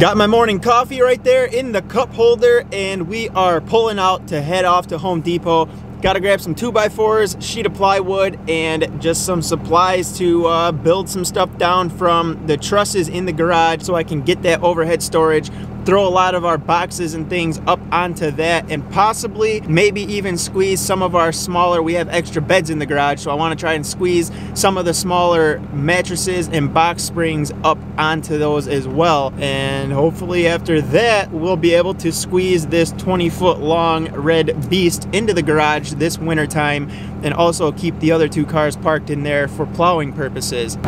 Got my morning coffee right there in the cup holder, and we are pulling out to head off to Home Depot. Gotta grab some 2x4s, sheet of plywood, and just some supplies to build some stuff down from the trusses in the garage so I can get that overhead storage, throw a lot of our boxes and things up onto that, and possibly maybe even squeeze some of our smaller, we have extra beds in the garage, so I want to try and squeeze some of the smaller mattresses and box springs up onto those as well. And hopefully after that we'll be able to squeeze this 20-foot long red beast into the garage this winter time, and also keep the other two cars parked in there for plowing purposes.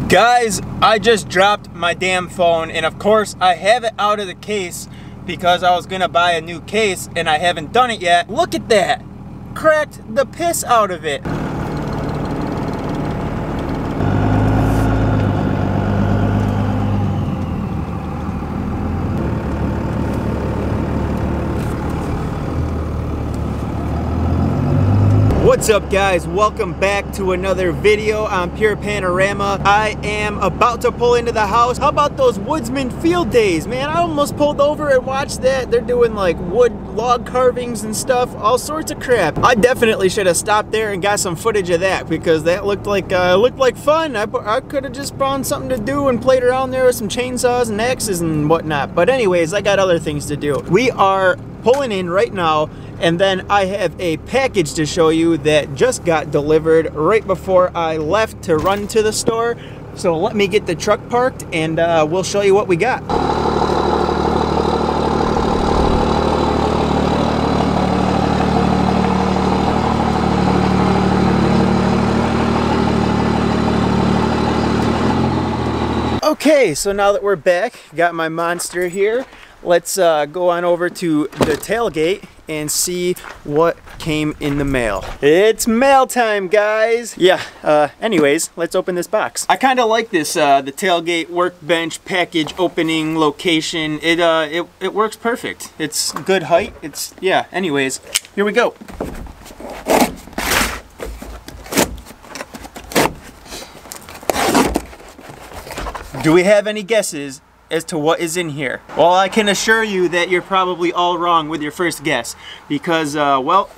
Guys, I just dropped my damn phone, and of course I have it out of the case because I was gonna buy a new case and I haven't done it yet. Look at that! Cracked the piss out of it. What's up, guys? Welcome back to another video on Pure Panorama. I am about to pull into the house. How about those woodsman field days, man? I almost pulled over and watched that. They're doing like wood log carvings and stuff, all sorts of crap. I definitely should have stopped there and got some footage of that because that looked like fun. I could have just found something to do and played around there with some chainsaws and axes and whatnot. But anyways, I got other things to do. We are pulling in right now, and then I have a package to show you that just got delivered right before I left to run to the store. So let me get the truck parked and we'll show you what we got. Okay, so now that we're back, got my monster here. Let's go on over to the tailgate and see what came in the mail. It's mail time, guys! Yeah, anyways, let's open this box. I kind of like this, the tailgate workbench package opening location. It works perfect. It's good height. Yeah, anyways, here we go. Do we have any guesses as to what is in here? Well, I can assure you that you're probably all wrong with your first guess because, well,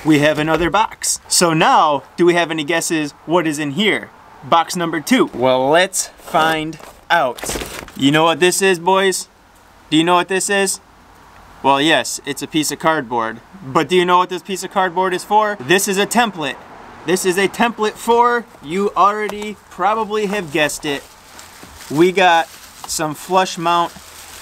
we have another box. So now, do we have any guesses what is in here? Box number 2. Well, let's find out. You know what this is, boys? Do you know what this is? Well, yes, it's a piece of cardboard. But do you know what this piece of cardboard is for? This is a template. This is a template for, you already probably have guessed it, we got some flush mount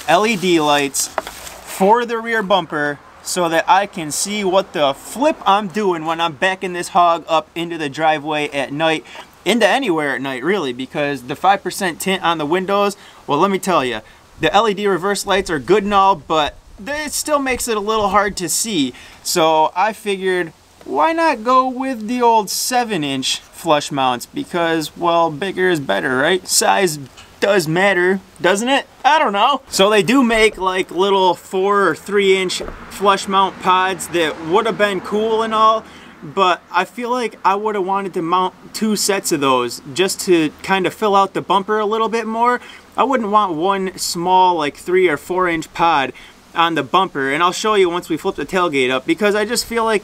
LED lights for the rear bumper so that I can see what the flip I'm doing when I'm backing this hog up into the driveway at night, into anywhere at night really, because the 5% tint on the windows, well, let me tell you, the LED reverse lights are good and all, but it still makes it a little hard to see. So I figured, why not go with the old 7-inch flush mounts, because, well, bigger is better, right? Size does matter, doesn't it? I don't know. So they do make like little 4 or 3-inch flush mount pods that would have been cool and all, but I feel like I would have wanted to mount 2 sets of those just to kind of fill out the bumper a little bit more. I wouldn't want one small like 3 or 4-inch pod on the bumper, and I'll show you once we flip the tailgate up, because I just feel like,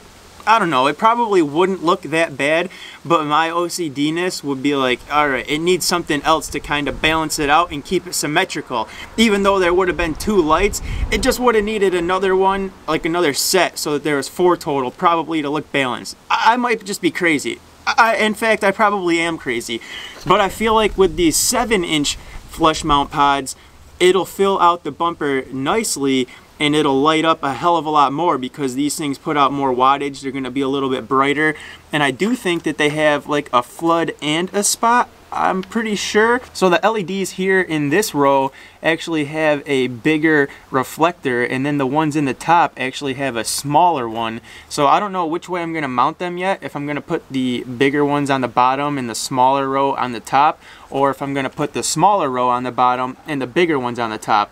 I don't know, it probably wouldn't look that bad, but my OCD-ness would be like, alright, it needs something else to kind of balance it out and keep it symmetrical. Even though there would have been 2 lights, it just would have needed another one, like another set, so that there was 4 total, probably to look balanced. I might just be crazy. In fact, I probably am crazy. But I feel like with these 7-inch flush mount pods, it'll fill out the bumper nicely, and it'll light up a hell of a lot more because these things put out more wattage. They're going to be a little bit brighter, and I do think that they have like a flood and a spot, I'm pretty sure. So the LEDs here in this row actually have a bigger reflector, and then the ones in the top actually have a smaller one. So I don't know which way I'm going to mount them yet, if I'm going to put the bigger ones on the bottom and the smaller row on the top, or if I'm going to put the smaller row on the bottom and the bigger ones on the top.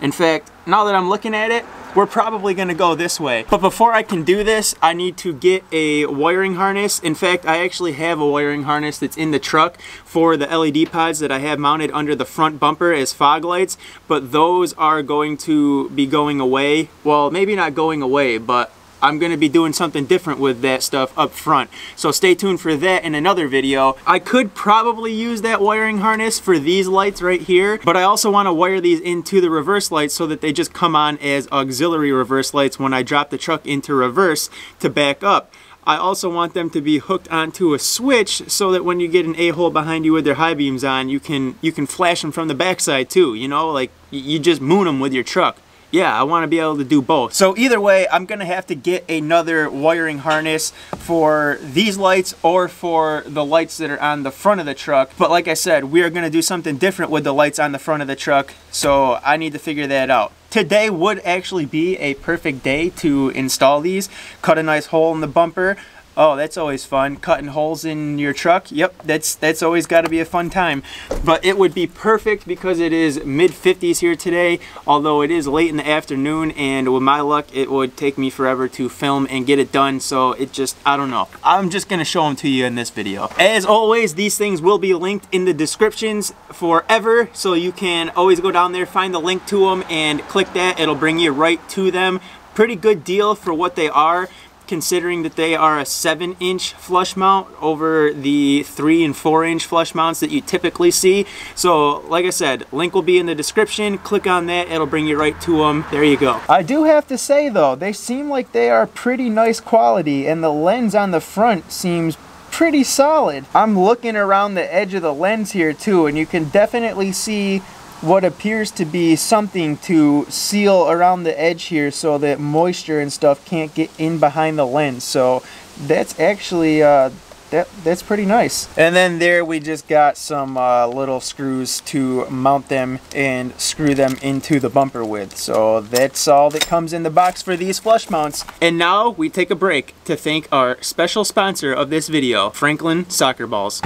In fact, now that I'm looking at it, we're probably going to go this way. But before I can do this, I need to get a wiring harness. In fact, I actually have a wiring harness that's in the truck for the LED pods that I have mounted under the front bumper as fog lights, but those are going to be going away. Well, maybe not going away, but I'm going to be doing something different with that stuff up front. So stay tuned for that in another video. I could probably use that wiring harness for these lights right here, but I also want to wire these into the reverse lights so that they just come on as auxiliary reverse lights when I drop the truck into reverse to back up. I also want them to be hooked onto a switch so that when you get an A-hole behind you with their high beams on, you can flash them from the backside too, you know, like you just moon them with your truck. Yeah, I want to be able to do both. So either way, I'm going to have to get another wiring harness for these lights or for the lights that are on the front of the truck. But like I said, we are going to do something different with the lights on the front of the truck, so I need to figure that out. Today would actually be a perfect day to install these. Cut a nice hole in the bumper. Oh, that's always fun. Cutting holes in your truck. Yep, that's always got to be a fun time. But it would be perfect because it is mid-50s here today, although it is late in the afternoon, and with my luck, it would take me forever to film and get it done, so it just, I don't know. I'm just going to show them to you in this video. As always, these things will be linked in the descriptions forever, so you can always go down there, find the link to them, and click that. It'll bring you right to them. Pretty good deal for what they are, considering that they are a 7-inch flush mount over the 3 and 4-inch flush mounts that you typically see. So like I said, link will be in the description. Click on that, it'll bring you right to them. There you go. I do have to say though, they seem like they are pretty nice quality, and the lens on the front seems pretty solid. I'm looking around the edge of the lens here too, and you can definitely see what appears to be something to seal around the edge here so that moisture and stuff can't get in behind the lens. So that's actually that's pretty nice. And then there we just got some little screws to mount them and screw them into the bumper with. So that's all that comes in the box for these flush mounts. And now we take a break to thank our special sponsor of this video, Franklin Soccer Balls.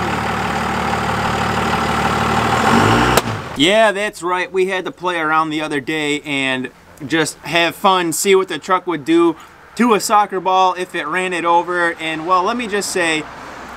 Yeah, that's right. We had to play around the other day and just have fun, see what the truck would do to a soccer ball if it ran it over. And well, let me just say,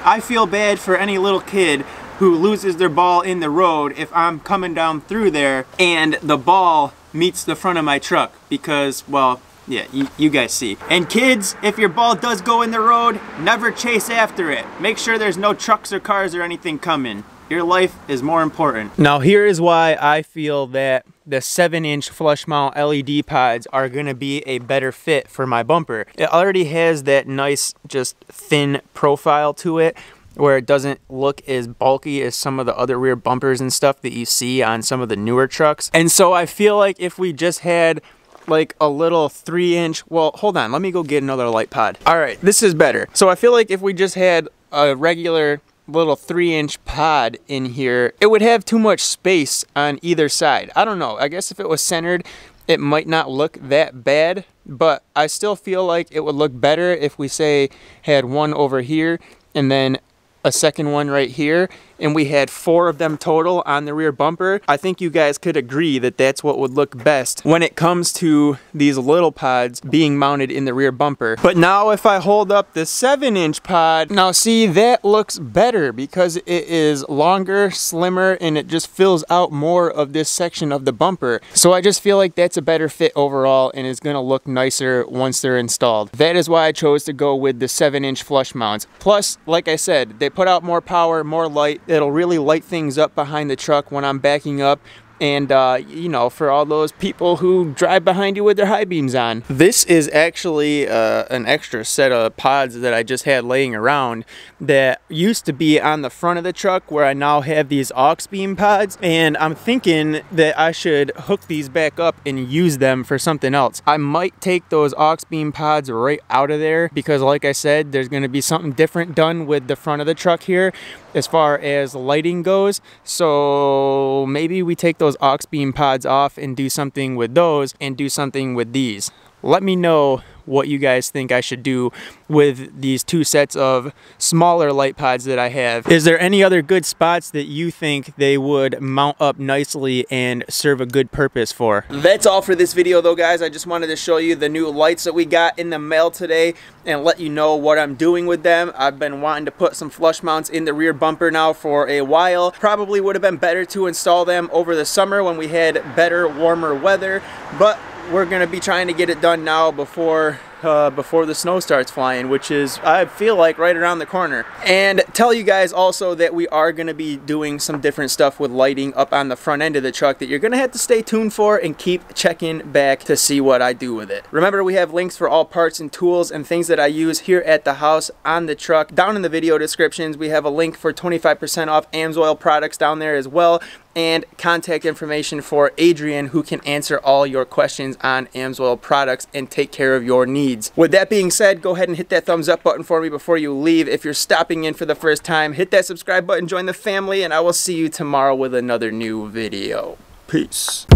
I feel bad for any little kid who loses their ball in the road if I'm coming down through there and the ball meets the front of my truck because, well, yeah, you guys see. And kids, if your ball does go in the road, never chase after it. Make sure there's no trucks or cars or anything coming. Your life is more important. Now here is why I feel that the 7-inch flush mount LED pods are gonna be a better fit for my bumper. It already has that nice, just thin profile to it where it doesn't look as bulky as some of the other rear bumpers and stuff that you see on some of the newer trucks. And so I feel like if we just had like a little 3-inch, well, hold on, let me go get another light pod. All right, this is better. So I feel like if we just had a regular little 3-inch pod in here, it would have too much space on either side. I don't know, I guess if it was centered, it might not look that bad, but I still feel like it would look better if we say had one over here and then a second one right here, and we had 4 of them total on the rear bumper. I think you guys could agree that that's what would look best when it comes to these little pods being mounted in the rear bumper. But now if I hold up the 7-inch pod, now see, that looks better because it is longer, slimmer, and it just fills out more of this section of the bumper. So I just feel like that's a better fit overall and is gonna look nicer once they're installed. That is why I chose to go with the 7-inch flush mounts. Plus, like I said, they put out more power, more light. It'll really light things up behind the truck when I'm backing up. and you know, for all those people who drive behind you with their high beams on. This is actually an extra set of pods that I just had laying around that used to be on the front of the truck, where I now have these aux beam pods, and I'm thinking that I should hook these back up and use them for something else. I might take those aux beam pods right out of there, because like I said, there's going to be something different done with the front of the truck here as far as lighting goes. So maybe we take those aux beam pods off and do something with those and do something with these. Let me know what you guys think I should do with these two sets of smaller light pods that I have. Is there any other good spots that you think they would mount up nicely and serve a good purpose for? That's all for this video though, guys. I just wanted to show you the new lights that we got in the mail today and let you know what I'm doing with them. I've been wanting to put some flush mounts in the rear bumper now for a while. Probably would have been better to install them over the summer when we had better, warmer weather, but we're gonna be trying to get it done now before the snow starts flying, which is, I feel like, right around the corner. And tell you guys also that we are gonna be doing some different stuff with lighting up on the front end of the truck that you're gonna have to stay tuned for and keep checking back to see what I do with it. Remember, we have links for all parts and tools and things that I use here at the house on the truck down in the video descriptions. We have a link for 25% off AMSOIL products down there as well, and contact information for Adrian, who can answer all your questions on AMSOIL products and take care of your needs. With that being said, go ahead and hit that thumbs up button for me before you leave. If you're stopping in for the first time, hit that subscribe button, join the family, and I will see you tomorrow with another new video. Peace.